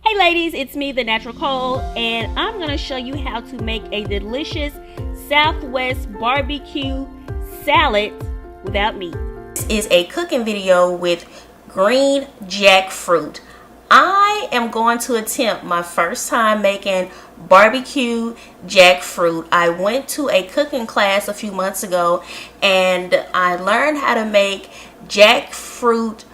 Hey ladies, it's me, the Natural Cole, and I'm going to show you how to make a delicious Southwest barbecue salad without meat. This is a cooking video with green jackfruit. I am going to attempt my first time making barbecue jackfruit. I went to a cooking class a few months ago and I learned how to make jackfruit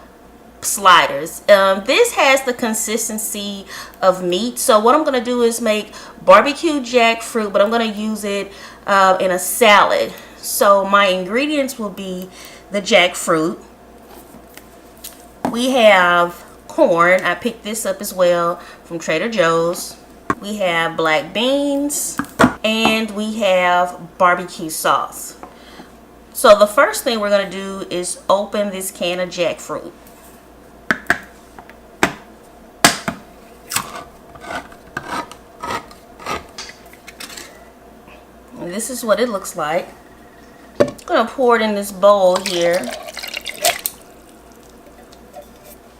sliders. This has the consistency of meat, so what I'm going to do is make barbecue jackfruit, but I'm going to use it in a salad. So my ingredients will be the jackfruit. We have corn. I picked this up as well from Trader Joe's. We have black beans, and we have barbecue sauce. So the first thing we're going to do is open this can of jackfruit. And this is what it looks like. I'm going to pour it in this bowl here.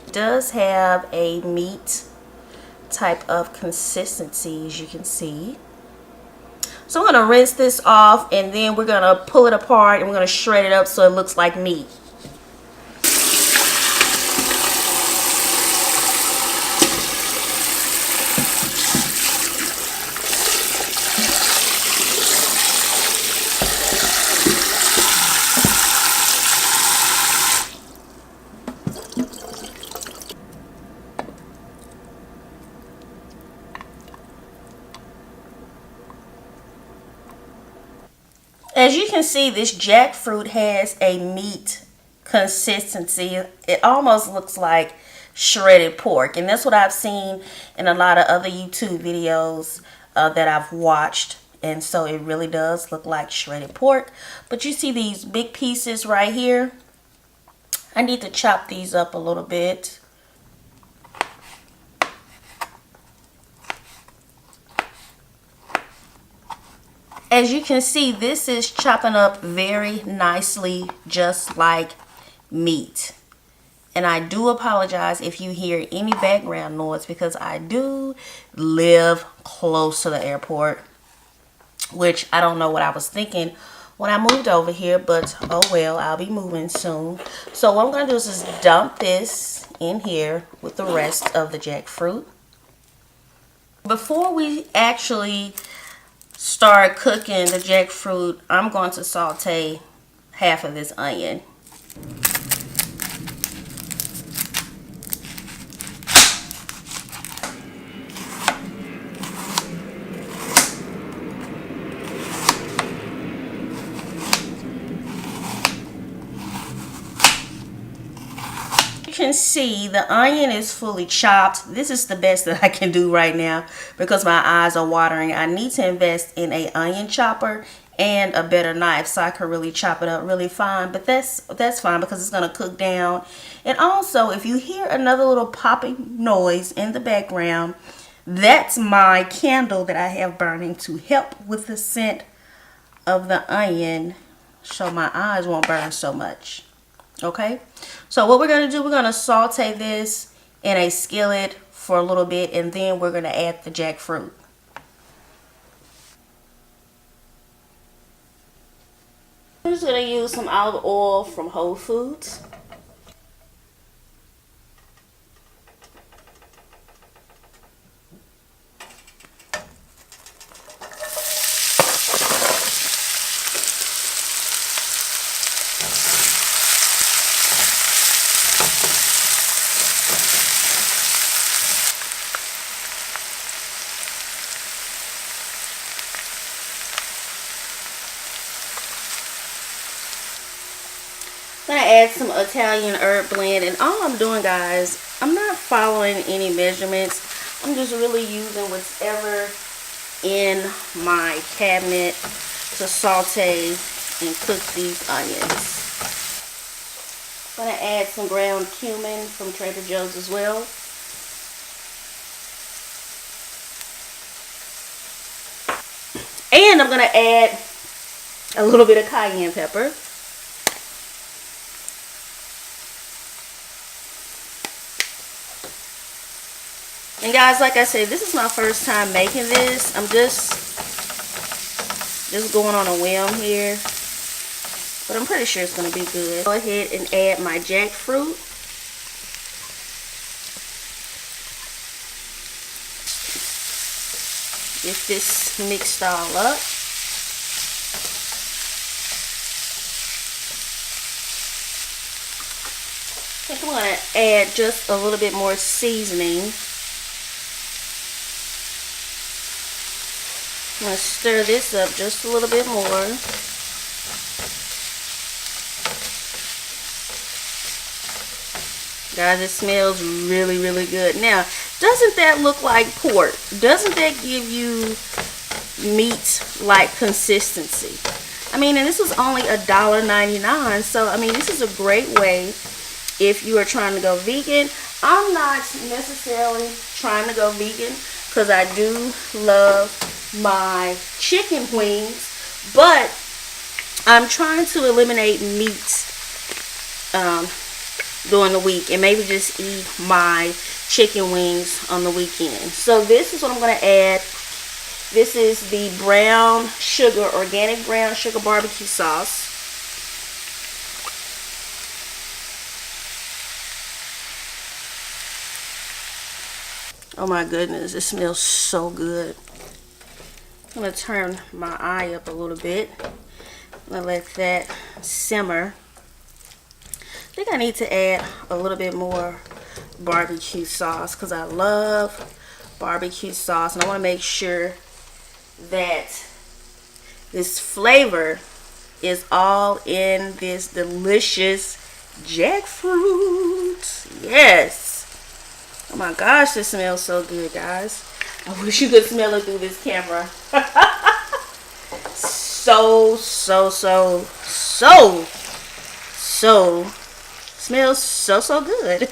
It does have a meat type of consistency, as you can see. So I'm going to rinse this off, and then we're going to pull it apart and we're going to shred it up so it looks like meat. As you can see, this jackfruit has a meat consistency. It almost looks like shredded pork, and that's what I've seen in a lot of other YouTube videos that I've watched, and so it really does look like shredded pork. But you see these big pieces right here? I need to chop these up a little bit. As you can see, this is chopping up very nicely, just like meat. And I do apologize if you hear any background noise, because I do live close to the airport, which I don't know what I was thinking when I moved over here, but oh well, I'll be moving soon. So what I'm going to do is just dump this in here with the rest of the jackfruit. Before we actually start cooking the jackfruit, I'm going to saute half of this onion. You can see the onion is fully chopped. This is the best that I can do right now because my eyes are watering. I need to invest in an onion chopper and a better knife so I can really chop it up really fine. But that's fine because it's going to cook down. And also, if you hear another little popping noise in the background, that's my candle that I have burning to help with the scent of the onion so my eyes won't burn so much. Okay, so what we're going to do, we're going to saute this in a skillet for a little bit, and then we're going to add the jackfruit. I'm just going to use some olive oil from Whole Foods. I'm going to add some Italian herb blend, and all I'm doing, guys, I'm not following any measurements. I'm just really using whatever in my cabinet to saute and cook these onions. I'm going to add some ground cumin from Trader Joe's as well. And I'm going to add a little bit of cayenne pepper. And guys, like I said, this is my first time making this. I'm just going on a whim here, but I'm pretty sure it's going to be good. Go ahead and add my jackfruit. Get this mixed all up. I think I'm going to add just a little bit more seasoning. I'm going to stir this up just a little bit more. Guys, it smells really, really good. Now, doesn't that look like pork? Doesn't that give you meat-like consistency? I mean, and this was only $1.99, so I mean, this is a great way if you are trying to go vegan. I'm not necessarily trying to go vegan because I do love my chicken wings, but I'm trying to eliminate meat during the week and maybe just eat my chicken wings on the weekend. So this is what I'm going to add. This is the brown sugar, organic brown sugar barbecue sauce. Oh my goodness, it smells so good. I'm going to turn my eye up a little bit. I'm going to let that simmer. I think I need to add a little bit more barbecue sauce because I love barbecue sauce, and I want to make sure that this flavor is all in this delicious jackfruit. Yes. Oh my gosh, this smells so good, guys. I wish you could smell it through this camera. So smells so good.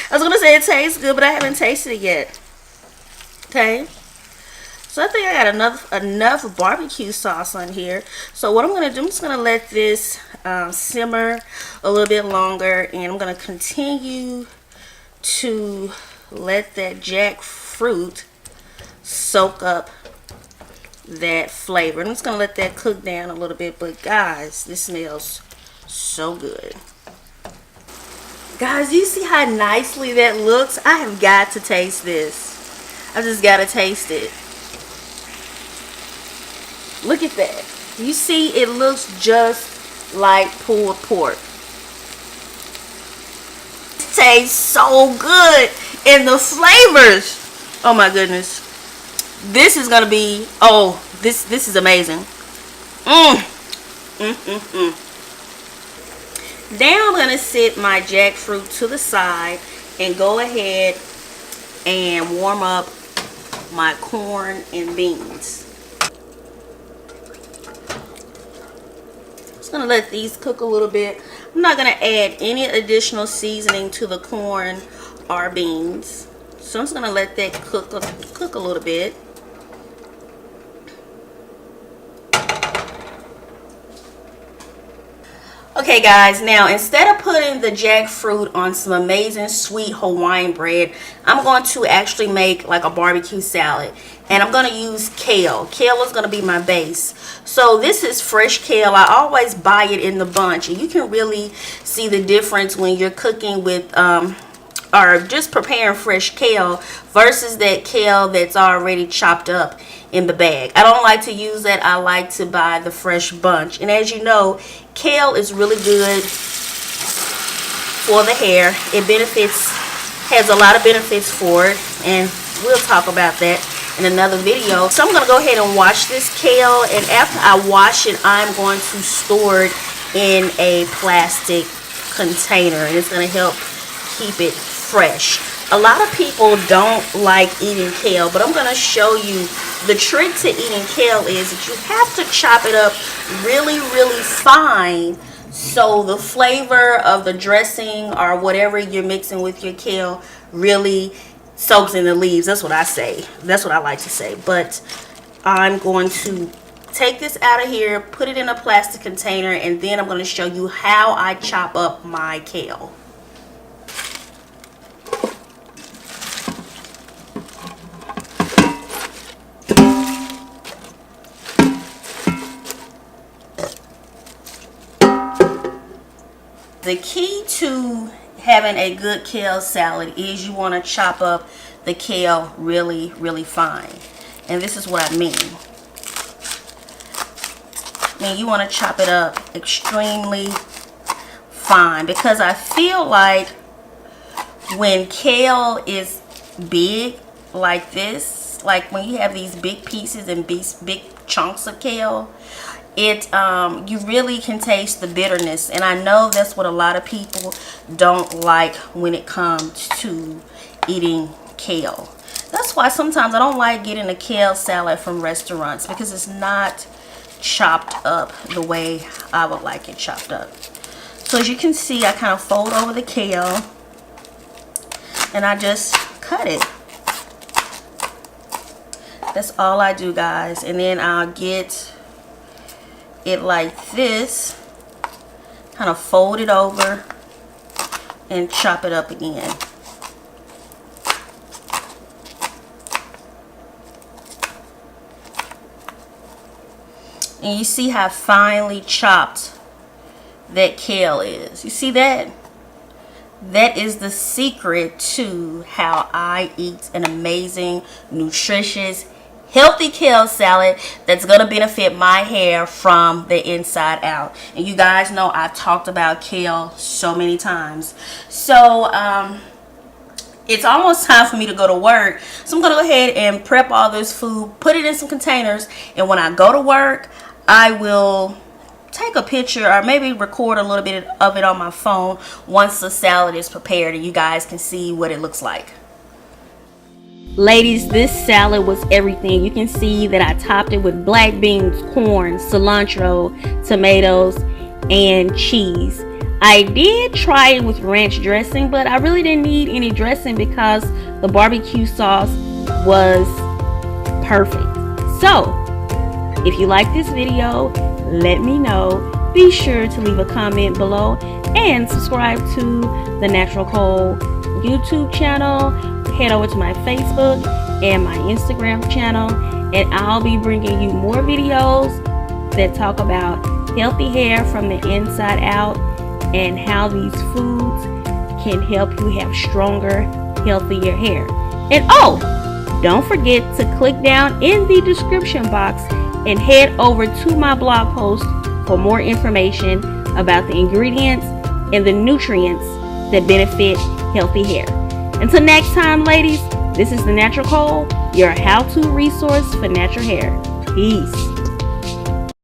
I was gonna say it tastes good, but I haven't tasted it yet. Okay, so I think I got enough barbecue sauce on here. So what I'm gonna do, I'm just gonna let this simmer a little bit longer, and I'm gonna continue to let that jackfruit soak up that flavor. I'm just gonna let that cook down a little bit, but guys, this smells so good. Guys, you see how nicely that looks? I have got to taste this. I just gotta taste it. Look at that. You see, it looks just like pulled pork. It tastes so good, and the flavors, oh my goodness, this is gonna be, oh, this is amazing. Now I'm gonna sit my jackfruit to the side and go ahead and warm up my corn and beans. Just gonna let these cook a little bit. I'm not gonna add any additional seasoning to the corn or beans, so I'm just gonna let that cook a little bit. Okay guys, now instead of putting the jackfruit on some amazing sweet Hawaiian bread, I'm going to actually make like a barbecue salad, and I'm going to use kale. Kale is going to be my base. So this is fresh kale. I always buy it in the bunch, and you can really see the difference when you're cooking with or just preparing fresh kale versus that kale that's already chopped up in the bag. I don't like to use that. I like to buy the fresh bunch. And as you know, kale is really good for the hair. It has a lot of benefits for it, and we'll talk about that in another video. So I'm going to go ahead and wash this kale, and after I wash it, I'm going to store it in a plastic container, and it's going to help keep it fresh. A lot of people don't like eating kale, but I'm going to show you the trick to eating kale is that you have to chop it up really, really fine so the flavor of the dressing or whatever you're mixing with your kale really soaks in the leaves. That's what I say. That's what I like to say. But I'm going to take this out of here, put it in a plastic container, and then I'm going to show you how I chop up my kale. The key to having a good kale salad is you want to chop up the kale really, really fine. And this is what I mean. You want to chop it up extremely fine, because I feel like when kale is big like this, like when you have these big pieces and big chunks of kale, you really can taste the bitterness, and I know that's what a lot of people don't like when it comes to eating kale. That's why sometimes I don't like getting a kale salad from restaurants, because it's not chopped up the way I would like it chopped up. So as you can see, I kind of fold over the kale and I just cut it. That's all I do, guys. And then I'll get it like this, kind of fold it over and chop it up again. And you see how finely chopped that kale is. You see that? That is the secret to how I eat an amazing, nutritious, healthy kale salad that's going to benefit my hair from the inside out. And you guys know I've talked about kale so many times. So, it's almost time for me to go to work. So I'm going to go ahead and prep all this food, put it in some containers, and when I go to work, I will take a picture or maybe record a little bit of it on my phone once the salad is prepared and you guys can see what it looks like. Ladies, this salad was everything. You can see that I topped it with black beans, corn, cilantro, tomatoes, and cheese. I did try it with ranch dressing, but I really didn't need any dressing because the barbecue sauce was perfect. So, if you like this video, let me know. Be sure to leave a comment below and subscribe to the Natural Cole YouTube channel. Head over to my Facebook and my Instagram channel, and I'll be bringing you more videos that talk about healthy hair from the inside out and how these foods can help you have stronger, healthier hair. And oh, don't forget to click down in the description box and head over to my blog post for more information about the ingredients and the nutrients that benefit healthy hair. Until next time, ladies, this is the Natural Cole, your how-to resource for natural hair. Peace.